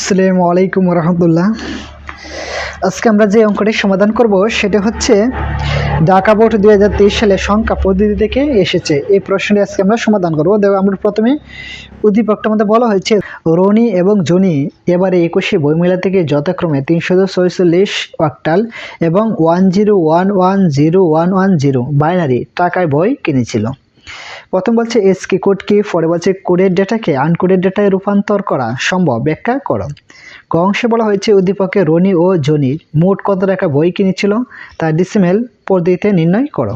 আসসালামু আলাইকুম রহমতুল্লাহ। আজকে আমরা যে অঙ্কটি সমাধান করব সেটা হচ্ছে ঢাকা বোর্ড 2023 সালে সংখ্যা পদ্ধতি থেকে এসেছে। এই প্রশ্নটি আজকে আমরা সমাধান করব। দেখো, আমরা প্রথমে উদ্দীপকটার মধ্যে বলা হয়েছে রনি এবং জনি এবারে 21শে বইমেলা থেকে যথাক্রমে 346 অক্টাল এবং 10110110 বাইনারি টাকায় বই কিনেছিল। প্রথম বলছে এসকে কোড কি, পরে বলছে কোডের ডেটাকে আনকোডের ডেটায় রূপান্তর করা সম্ভব, ব্যাখ্যা করো। ক অংশে বলা হয়েছে উদ্দীপকে রনি ও জনির মোট কত টাকা বই কিনেছিল তা ডেসিমেল পদ্ধতিতে নির্ণয় করো।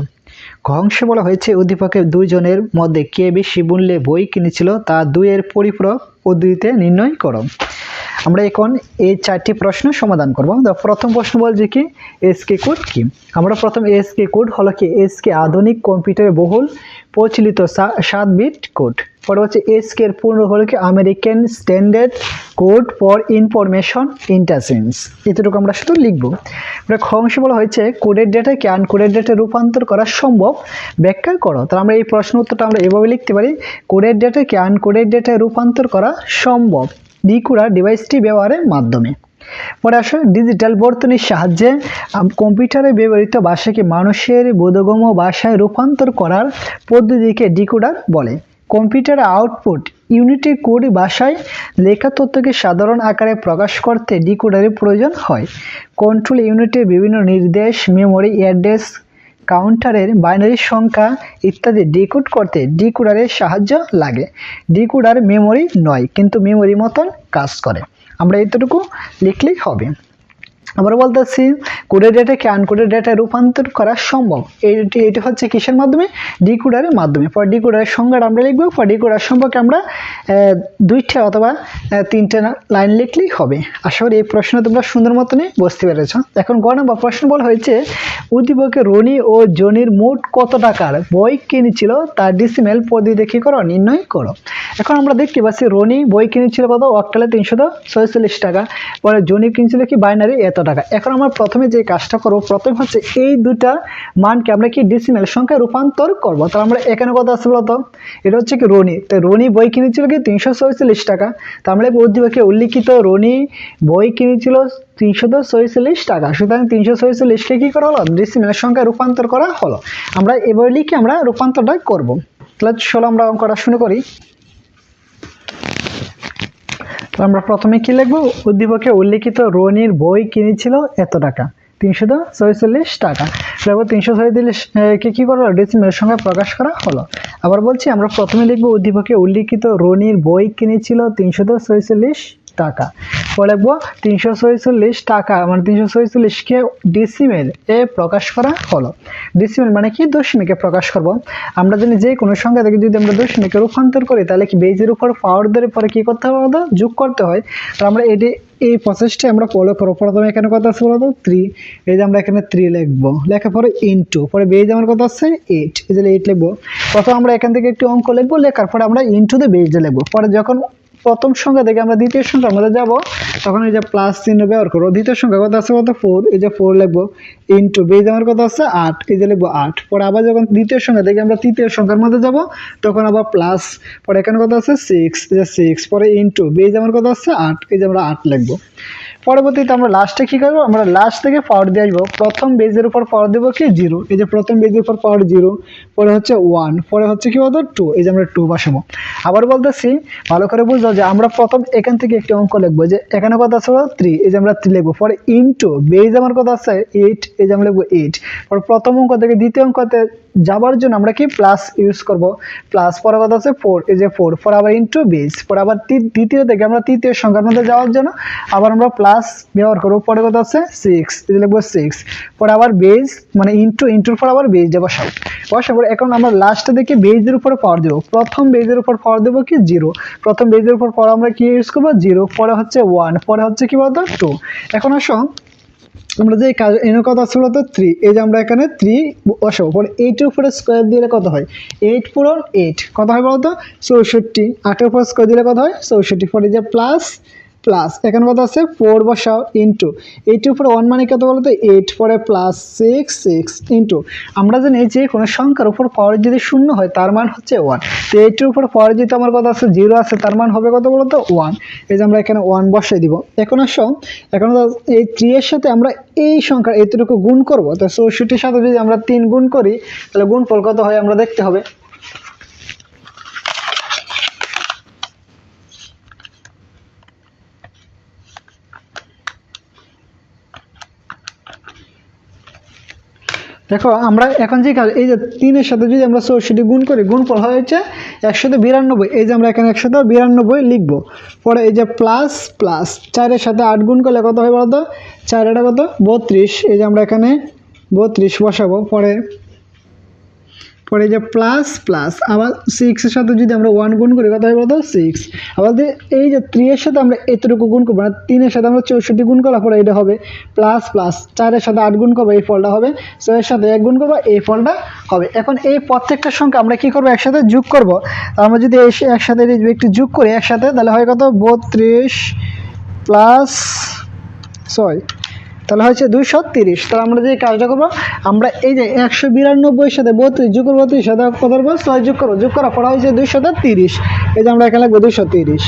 খ অংশে বলা হয়েছে উদ্দীপকে দুইজনের মধ্যে কে বেশি মূল্যে বই কিনেছিল তা দুইয়ের পরিপূরক পদ্ধতিতে নির্ণয় করো। আমরা এখন এই চারটি প্রশ্ন সমাধান করব। প্রথম প্রশ্ন বলছে কি এসকে কোড কি। আমরা প্রথম এসকে কোড হলো কি এসকে আধুনিক কম্পিউটারে বহুল প্রচলিত 7 বিট কোড। পরে হচ্ছে এসকে এর পূর্ণ হলো কি American standard code for information interchange. এতটুকু আমরা শুধু লিখবো। খ অংশে বলা হয়েছে কোডের ডেটাকে আনকোডের ডেটায় রূপান্তর করা সম্ভব, ব্যাখ্যা করো। তাহলে আমরা এই প্রশ্ন উত্তরটা আমরা এভাবে লিখতে পারি, কোডের ডেটাকে আনকোডের ডেটায় রূপান্তর করা সম্ভব ডিকোডার ডিভাইসটি ব্যবহারের মাধ্যমে। পরে আসো ডিজিটাল বর্তনীর সাহায্যে কম্পিউটারে ব্যবহৃত ভাষাকে মানুষের বোধগম্য ভাষায় রূপান্তর করার পদ্ধতিকে ডিকোডার বলে। কম্পিউটারে আউটপুট ইউনিটি কোড ভাষায় লেখা তথ্যকে সাধারণ আকারে প্রকাশ করতে ডিকোডারের প্রয়োজন হয়। কন্ট্রোল ইউনিটের বিভিন্ন নির্দেশ, মেমোরি অ্যাড্রেস, কাউন্টারের বাইনারি সংখ্যা ইত্যাদি ডিকোড করতে ডিকোডারের সাহায্য লাগে। ডিকোডার মেমোরি নয়, কিন্তু মেমোরি মতন কাজ করে। আমরা এতটুকু লিখলেই হবে। আবার বলতেছি কোডের ডেটাকে আনকোডের ডেটায় রূপান্তর করা সম্ভব। এটি হচ্ছে কিসের মাধ্যমে? ডিকোডারের মাধ্যমে। পর ডিকোডারের সংজ্ঞাটা আমরা লিখবো। পর ডিকোডার সম্পর্কে আমরা 2টা অথবা 3টে লাইন লিখলেই হবে। আশা করি এই প্রশ্ন তোমরা সুন্দর মতনই বুঝতে পেরেছ। এখন গ নম্বর প্রশ্ন বলা হয়েছে উদ্দীপকে রনি ও জনির মোট কত টাকার বই কিনেছিল তার ডেসিমেল পদ্ধতিতে কি করো, নির্ণয় করো। এখন আমরা দেখতে পাচ্ছি রনি বই কিনেছিল কত, অক্টালে 346 টাকা। পরে জনি কিনেছিল কি বাইনারি এত টাকা। এখন আমরা প্রথমে যে কাজটা করবো, প্রথমে হচ্ছে এই দুটা মানকে আমরা কি ডেসিমেল সংখ্যায় রূপান্তর করবো। তাহলে আমরা এখানে কত আছে বলতো, এটা হচ্ছে কি রনি, তো রনি বই কিনেছিল কি 346 টাকা। তা আমরা উদ্দীপকে উল্লিখিত রনি বই কিনেছিল 346 টাকা। সুতরাং 346কে কি করা হলো, ডেসিমেল সংখ্যায় রূপান্তর করা হলো। আমরা এভাবে লিখে আমরা রূপান্তরটা করবো। তাহলে চলো আমরা অঙ্কটা শুরু করি। আমরা প্রথমে কি লিখবো, উদ্দীপকে উল্লিখিত রনির বই কিনেছিল এত টাকা, 346 টাকা। 346 কে কি করলো, ডেসিমেল সংখ্যায় প্রকাশ করা হলো। আবার বলছি আমরা প্রথমে লিখবো উদ্দীপকে উল্লিখিত রনির বই কিনেছিল 346 টাকা। পরে লিখবো 346 টাকা মানে 346কে ডেসিমেল এ প্রকাশ করা হলো। ডেসিমেল মানে কি, দশমিকে প্রকাশ করব। আমরা জানি যে কোনো সংখ্যা থেকে যদি আমরা দশমিকে রূপান্তর করি তাহলে কি বেজের উপর পাওয়ার ধরে পরে কি করতে হবে, যোগ করতে হয়। তো আমরা এই প্রসেসটি আমরা ফলো করবো। প্রথমে এখানে কত আছে বলতো 3, এই যে আমরা এখানে 3 লিখবো, লেখার পরে ইনটু, পরে বেজ আমার কত আছে 8, এই যে 8 লিখবো। প্রথম আমরা এখান থেকে একটি অঙ্ক লিখবো, লেখার পরে আমরা ইনটু দিয়ে বেজ লিখবো। পরে যখন প্রথম সংখ্যা থেকে আমরা দ্বিতীয় সংখ্যার মধ্যে যাব তখন এই যে প্লাস চিহ্ন ব্যবহার করবো। দ্বিতীয় সংখ্যা কত আছে কত 4, এই যে 4 লিখবো, ইনটু বেজ আমার কত আছে 8, এই যে লিখবো 8। পরে আবার যখন দ্বিতীয় সংখ্যা থেকে আমরা তৃতীয় সংখ্যার মধ্যে যাব তখন আবার প্লাস, পরে এখানে কত আছে 6, এই যে 6, পরে ইনটু বেজ আমার কত আছে 8, এই যে আমরা 8 লিখবো। পরবর্তীতে আমরা লাস্টে কি করবো, আমরা লাস্ট থেকে পাওয়ার দিয়ে আসবো। প্রথম বেজের উপর পাওয়ার দেবো কি 0, এই যে প্রথম বেজের উপর পাওয়ার 0, পরে হচ্ছে 1, পরে হচ্ছে কি বলতো 2, এই যে আমরা 2 বসাবো। আবার বলতেছি ভালো করে বুঝলো যে আমরা প্রথম এখান থেকে একটি অঙ্ক লিখবো, যে এখানে কত আছে 3, এই যে আমরা 3 লিখবো। পরে ইনটু বেজ আমার কত আছে 8, এই যে আমরা লিখবো 8। পরে প্রথম অঙ্ক থেকে দ্বিতীয় অঙ্কতে যাবার জন্য আমরা কি প্লাস ইউজ করব, প্লাস। পরে কত আছে 4, এই যে 4, পরে আবার ইনটু বেজ। পরে আবার দ্বিতীয় থেকে আমরা তৃতীয় সংখ্যার মধ্যে যাওয়ার জন্য আবার আমরা প্লাস ব্যবহার করবো। পরে কত আছে 6, এই যে লিখবো 6, পরে আবার বেজ মানে ইনটুর পর আবার বেজ বসাবো। পরে এখন আমরা লাস্টে দেখি বেজের উপরে পাওয়ার দেবো। প্রথম বেজের উপর পাওয়ার দেবো কি 0, প্রথম বেজের উপর পাওয়ার আমরা কি ইউজ করবো 0, পরে হচ্ছে 1, পরে হচ্ছে কি বলতো 2। এখন আসো আমরা যে কাজ এনে কত আছে বলতো 3, এই যে আমরা এখানে 3 বসাবো। পরে 8 এর উপরে স্কোয়ার দিলে কত হয়, 8 পূরণ 8 কত হয় বলতো 64, 8 এর উপর স্কোয়ার দিলে কত হয় 64। পরে যে প্লাস প্লাস এখানে কত আছে 4 বসাও ইন্টু 8 এর উপরে 1 মানে কত বলো তো 8 পরে প্লাস 6 ইন্টু আমরা জানি যে কোনো সংখ্যার উপর পাওয়ার যদি শূন্য হয় তার মান হচ্ছে 1। তো 8 এর উপর পাওয়ার যেহেতু আমার কত আছে 0 আছে তার মান হবে কত বলো তো 1। এই যে আমরা এখানে 1 বসাই দিব। এখন আসো এখন এই 3 এর সাথে আমরা এই সংখ্যা এতটুকু গুণ করব। তো 64 এর সাথে যদি আমরা 3 গুণ করি তাহলে গুণফল কত হয় আমরা দেখতে হবে। দেখো আমরা এখন যে কাজ এই যে 3 এর সাথে যদি আমরা 64 গুণ করি গুণফল হয় হচ্ছে 192। এই যে আমরা এখানে 192 লিখবো। পরে এই যে প্লাস প্লাস 4 এর সাথে 8 গুণ করলে কত হয় বলতো 4 এটা কত 32। এই যে আমরা এখানে 32 বসাবো। পরে এই যে প্লাস প্লাস আবার 6 এর সাথে যদি আমরা 1 গুণ করি কত হয় বলতো 6। আবার এই যে 3 এর সাথে আমরা এতটুকু গুণ করবো মানে 3 এর সাথে আমরা 64 গুণ করার পরে এটা হবে প্লাস প্লাস 4 এর সাথে 8 গুণ করবো এই ফলটা হবে, 6 এর সাথে 1 গুণ করবো এই ফলটা হবে। এখন এই প্রত্যেকটা সংখ্যা আমরা কি করবো একসাথে যোগ করব। আমরা যদি একসাথে একটু যোগ করি একসাথে তাহলে হয় কত 32 প্লাস 6 তাহলে হচ্ছে 230। তাহলে আমরা যে কাজটা করবো আমরা এই যে 192 সাথে 32 যোগ করবো, 32 সাথে কত করবো 6 যোগ করবো, যোগ করার পর হচ্ছে 230। এই যে আমরা এখানে লিখবো 230।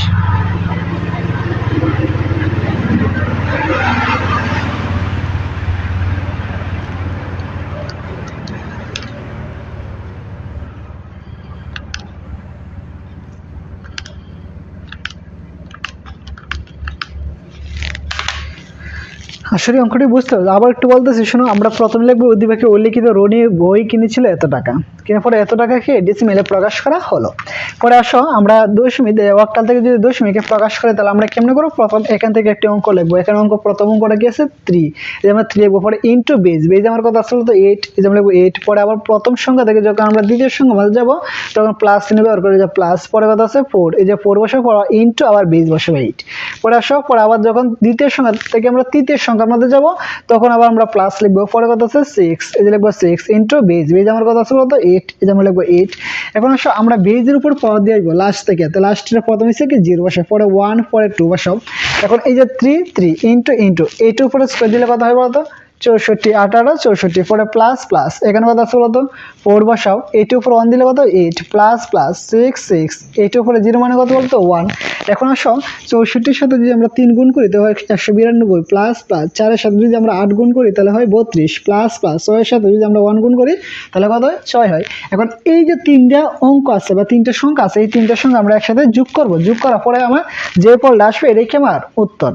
আসলে অঙ্কটি বুঝতে হবে। আবার একটু বলতেছি শোনো, আমরা প্রথমে লিখবো উদ্দীপকে উল্লিখিত রনি বই কিনেছিল এত টাকা, কেনার পরে এত টাকাকে ডেসিমেলে প্রকাশ করা হলো। পরে আসো আমরা দশমিক অক্টাল থেকে যদি দশমিকে প্রকাশ করে তাহলে আমরা কেমনে করবো, প্রথম এখান থেকে একটি অঙ্ক লিখবো। এখানে অঙ্ক প্রথম অঙ্কটা কি আছে 3, এই আমরা 3 লিখবো। পরে ইন্টু বেজ, বেজ আমার কথা আসলে তো 8, এই যে আমরা লিখবো 8। পরে আবার প্রথম সংখ্যা থেকে যখন আমরা দ্বিতীয় সংখ্যা মাঝে যাবো তখন প্লাস চিহ্ন ব্যবহার করে যে প্লাস, পরে কথা আছে 4, এই যে 4 বসে পর ইন্টু আবার বেজ বসে 8। পরে আসো পরে আবার যখন দ্বিতীয় সংখ্যা থেকে আমরা তৃতীয় সংখ্যার মধ্যে যাবো তখন আবার আমরা প্লাস লিখবো। পরে কথা আছে 6, এই যে লিখবো 6 ইন্টু বেজ, বেজ আমার কথা আছে বলতো 8, এই যে আমরা লিখবো 8। এখন আসো আমরা বেজের উপর পাওয়ার দিয়ে আসবো লাস্ট থেকে, তো লাস্টের প্রথম হিসেবে কি 0 বসে, পরে 1, পরে 2 বসাও। এখন এই যে 3 ইন্টু ইন্টু এইটার উপরে স্কোয়ার দিলে কথা হয় বলতো 64, 18 64, পরে প্লাস প্লাস এখানে কথা আছে বলতো 4 বসাও। এইটার উপর 1 দিলে কত 8, প্লাস প্লাস 6 এইটার উপরে 0 মানে কত বলতো 1। এখন আসো 64 সাথে যদি আমরা 3 গুণ করি তাহলে হয় 192, প্লাস প্লাস 4 এর সাথে যদি আমরা 8 গুণ করি তাহলে হয় 32, প্লাস প্লাস 6 এর সাথে যদি আমরা 1 গুণ করি তাহলে কত হয় 6 হয়। এখন এই যে 3টা অঙ্ক আছে বা 3টা সংখ্যা আছে এই 3টা সংখ্যা আমরা একসাথে যোগ করব, যোগ করার পরে আমার যে ফলটা আসবে এটাই কি আমার উত্তর।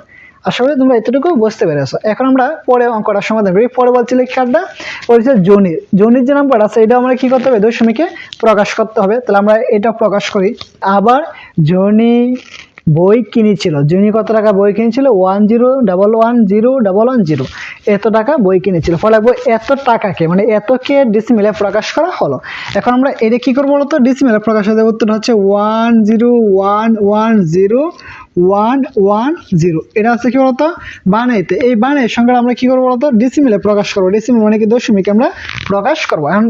আশা করি তোমরা এতটুকু বুঝতে পেরেছো। এখন আমরা পরে অঙ্কটা সমাধান করি। পরে বলছিল কার্ডটা বলছে জনির, জনির যে নাম্বার আছে এটা আমরা কি করতে হবে দশমিকে প্রকাশ করতে হবে। তাহলে আমরা এটা প্রকাশ করি। আবার জনি বই কিনেছিল, জনি কত টাকা বই কিনেছিল 10110110 এত টাকা বই কিনেছিল। ফলে এত টাকাকে মানে এতকে ডিসিমেলে প্রকাশ করা হলো। এখন আমরা এটা কি করবো বলতো ডিসিমেলে প্রকাশ হবে। উত্তর হচ্ছে 10110110। এটা হচ্ছে কি বলতো বানাইতে, এই বানাই সংখ্যা আমরা কি করবো বলতো ডিসিমেলে প্রকাশ করবো। ডিসিমেল মানে কি দশমিকে আমরা প্রকাশ করবো। এখন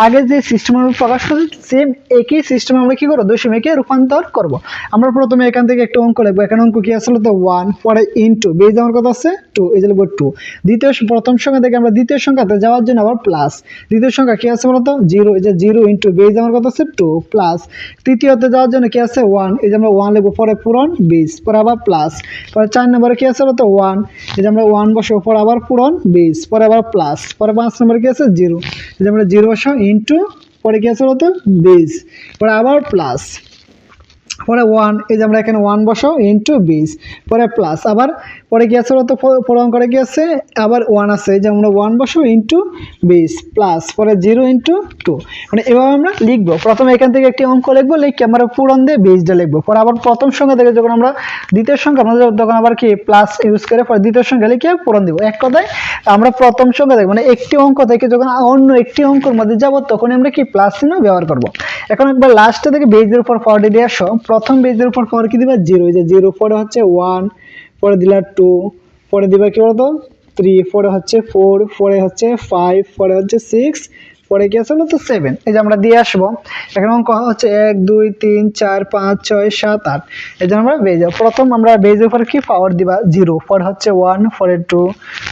আগে যে সিস্টেম আমরা প্রকাশ করছি সেম একই সিস্টেম আমরা কি করবো দশমিকে রূপান্তর করব। আমরা প্রথমে এখান থেকে একটা অঙ্ক লিখবো। এখানে অঙ্ক কি আসলে তো 1, পরে ইন্টু বেজ আমার কথা আছে 2, এই যে লিখবো 2। দ্বিতীয় প্রথম সংখ্যা থেকে আমরা দ্বিতীয় সংখ্যাতে যাওয়ার জন্য আবার প্লাস, দ্বিতীয় সংখ্যা কি আছে বলতো 0, এই যে 0 ইন্টু বেজ আমার কথা আছে 2, প্লাস তৃতীয়তে যাওয়ার জন্য কি আছে 1, এই যে আমরা 1 লিখবো। পরে পূরণ বেজ, পরে আবার প্লাস, পরে 4 নম্বরে কি আছে বলতো 1, এই যে আমরা 1 বসাবো। পরে আবার পূরণ বেজ, পরে আবার প্লাস, পরে 5 নম্বরে কি আছে 0, এই যে আমরা 0 বসাবো ইন্টু পরে কি আছে বলতো বেজ, পরে আবার প্লাস, পরে 1, এই যে আমরা এখানে 1 বসাও ইন্টু বেজ, পরে প্লাস, আবার পরে কি আছে বলতো পূরণ করে কি আছে আবার 1 আছে, এই যে আমরা 1 বসাও ইন্টু বেজ প্লাস, পরে 0 ইন্টু 2। মানে এভাবে আমরা লিখবো। প্রথমে এখান থেকে একটি অঙ্ক লিখবো, লিখে আমরা পূরণ দিয়ে বেজটা লিখবো। পরে আবার প্রথম সংখ্যা থেকে যখন আমরা দ্বিতীয় সংখ্যা আমাদের তখন আবার কি প্লাস ইউজ করে পরে দ্বিতীয় সংখ্যা লিখে পূরণ দিব। এক কথায় আমরা প্রথম সংখ্যা থেকে মানে একটি অঙ্ক থেকে যখন অন্য একটি অঙ্কের মধ্যে যাব তখন আমরা কি প্লাস চিহ্ন ব্যবহার করব। এখন একবার লাস্টে থেকে বেজের উপর পাওয়ার দিয়ে আসো। প্রথম বেজের উপর পাওয়ার কি দিবা 0, এই যে 0, পরে হচ্ছে 1, পরে দিলা 2, পরে দিবা কি বলতো 3, পরে হচ্ছে 4, পরে হচ্ছে 5, পরে হচ্ছে 6, পরে কি আছে বলো তো 7, এই যে আমরা দিয়ে আসবো। এখন অঙ্ক হচ্ছে 1 2 3 4 5 6 7 8, এই জন্য আমরা বেজে প্রথম আমরা বেজের উপর কি পাওয়ার দিবা 0, পরে হচ্ছে 1, পরে 2,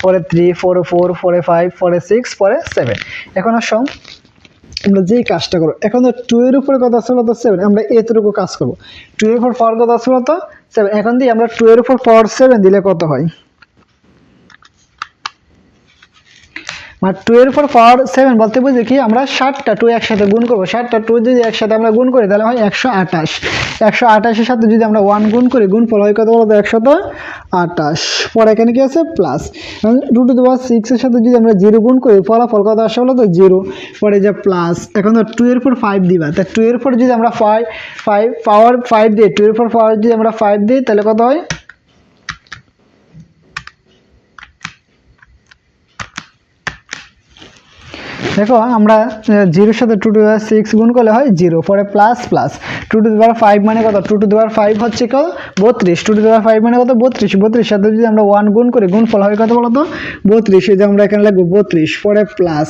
পরে 3, পরে 4, পরে 5, পরে 6, পরে 7। এখন আসো আমরা যেই কাজটা করবো, এখন তো 2 এর উপরে কত আছে বলো তো 7, আমরা এতটুকু কাজ করবো। 2 এর উপর পাওয়ার কত আছে বলো তো 7, এখন দিয়ে আমরা 2 এর উপর পাওয়ার 7 দিলে কত হয়, মানে 2 এর উপর পাওয়ার 7 বলতে বুঝি কি আমরা 7টা 2 একসাথে গুণ করবো। 7টা 2 যদি একসাথে আমরা গুণ করি তাহলে হয় 128। 128 এর সাথে যদি আমরা 1 গুণ করি, গুণফল হয় কত বলতো 128। পরে এখানে কি আছে প্লাস, রুট টু দি পাওয়ার 6 এর সাথে যদি আমরা 0 গুণ করি ফলাফল কত আসে বলো তো 0, পরে যে প্লাস। এখন তো 2 এর উপর 5 দিবা, তা 2 এর উপর যদি আমরা 5 পাওয়ার 5 দিই, 2 এর উপর পাওয়ার যদি আমরা 5 দিই তাহলে কত হয়, দেখো আমরা 0 সাথে 2 টু দি পাওয়ার 6 গুণ করলে হয় 0, পরে প্লাস প্লাস 2 টু দি পাওয়ার 5 মানে কত, 2 টু দি পাওয়ার 5 হচ্ছে কত 32, 2 টু দি পাওয়ার 5 মানে কত 32, 32 সাথে যদি আমরা 1 গুণ করি গুণফল হয় কত বলো তো 32, এই যে আমরা এখানে লিখবো 32, পরে প্লাস,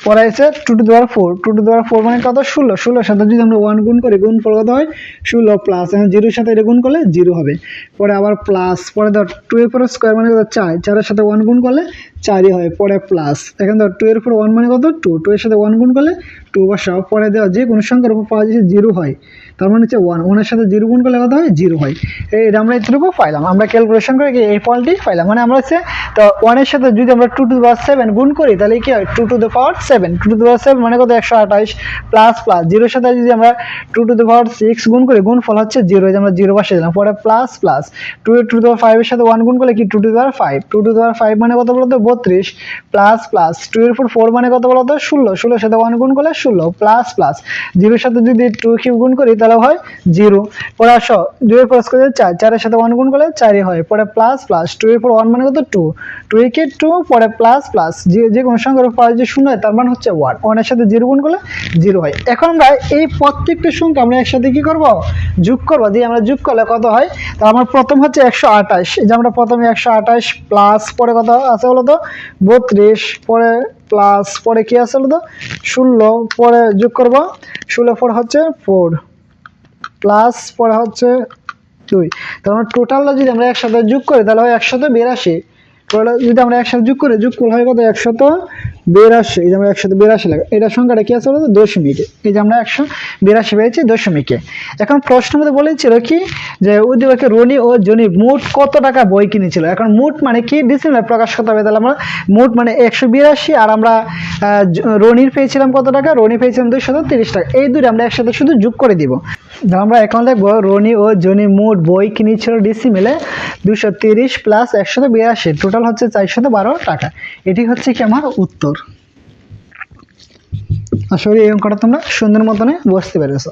পরে আছে 2 to the power 4, 2 to the পাওয়ার 4 মানে কত 16, 16 সাথে যদি আমরা 1 গুণ করি গুণফল কত হয় 16 প্লাস, এখন 0 এর সাথে এটা গুণ করলে 0 হবে, পরে আবার প্লাস, পরে ধর 2 এর উপর স্কয়ার মানে কত 4, 4 এর সাথে 1 গুণ করলে 4ই হয়, পরে প্লাস। এখন ধর 2 এর উপর 1 মানে কত 2, 2 এর সাথে 1 গুণ করলে 2 বসাও, পরে দেওয়া যে কোনো সংখ্যার উপর পাওয়া যাচ্ছে 0 হয়, তার মানে হচ্ছে 1, 1 এর সাথে 0 গুণ করলে কত হয় 0 হয়। এটা আমরা এতটুকু পাইলাম, আমরা ক্যালকুলেশন করে কি এই ফলটি পাইলাম, মানে আমরা হচ্ছে তো 1 এর সাথে যদি আমরা 2 টু দি পাওয়ার 7 গুণ করি তাহলে কি হয় 2 to the power 7, 2 to the পাওয়ার 7 মানে কত 128, প্লাস প্লাস 0 এর সাথে যদি আমরা 2 টু দি পাওয়ার 6 গুণ করি গুণফল হচ্ছে 0, এই যে আমরা 0 বসিয়ে দিলাম, পরে প্লাস প্লাস 2 টু দি পাওয়ার 5 এর সাথে 1 গুণ করলে কি 2 to the power 5, 2 to the পাওয়ার 5 মানে কত বলতো 32, প্লাস প্লাস 2 এর উপর 4 মানে কত বলতো 16, 16 এর সাথে 1 গুণ করলে 16, প্লাস প্লাস 0 এর সাথে যদি 2 কিউব গুণ করি তাহলে হয় 0, পরে আসো 2 এর ক্রস করে 4, 4 এর সাথে 1 গুণ করলে 4ই হয়, পরে প্লাস প্লাস 2 এর উপর 1 মানে কত 2, 2 এর কে 2, পরে প্লাস প্লাস যে কোনো সংখ্যার উপর যে 0 হয় তার মানে হচ্ছে 1, 1 এর সাথে 0 গুণ করলে 0 হয়। এখন আমরা এই প্রত্যেকটা সংখ্যা আমরা একসাথে কি করব যোগ করব, দিয়ে আমরা যোগ করলে কত হয়, তো আমার প্রথম হচ্ছে 128, এই যে আমরা প্রথমে 128 প্লাস, পরে কত আছে বলো তো 32, পরে প্লাস, পরে কি আছে বলো তো 16, পরে যোগ করব 16 পর হচ্ছে 4 প্লাস, পরে হচ্ছে 2, তার মানে টোটালটা যদি আমরা একসাথে যোগ করি তাহলে হয় 182, যদি আমরা একসাথে যোগ করি যোগফল হয় কত 182, এই যে আমরা 182 লাগে, এটা সংখ্যাটা কি আছে বলতো দশমিকে, এই যে আমরা 182 পেয়েছি দশমিকে। এখন প্রশ্ন মধ্যে বলেছিল কি যে উদ্দীপকে রনি ও জনি মোট কত টাকা বই কিনেছিল, এখন মোট মানে কি ডিসিমালে প্রকাশ করতে হবে, তাহলে আমরা মোট মানে 182, আর আমরা রনির পেয়েছিলাম কত টাকা, রনি পেয়েছিলাম 230 টাকা, এই দুটো আমরা একসাথে শুধু যোগ করে দিব। আমরা এখন দেখবো রনি ও জনি মোট বই কিনেছিল ডিসিমেলে 230 প্লাস 182, টোটাল হচ্ছে 412 টাকা। এটি হচ্ছে কি আমার উত্তর। আসলে এই অঙ্কটা তোমরা সুন্দর মতনে বুঝতে পেরেছো।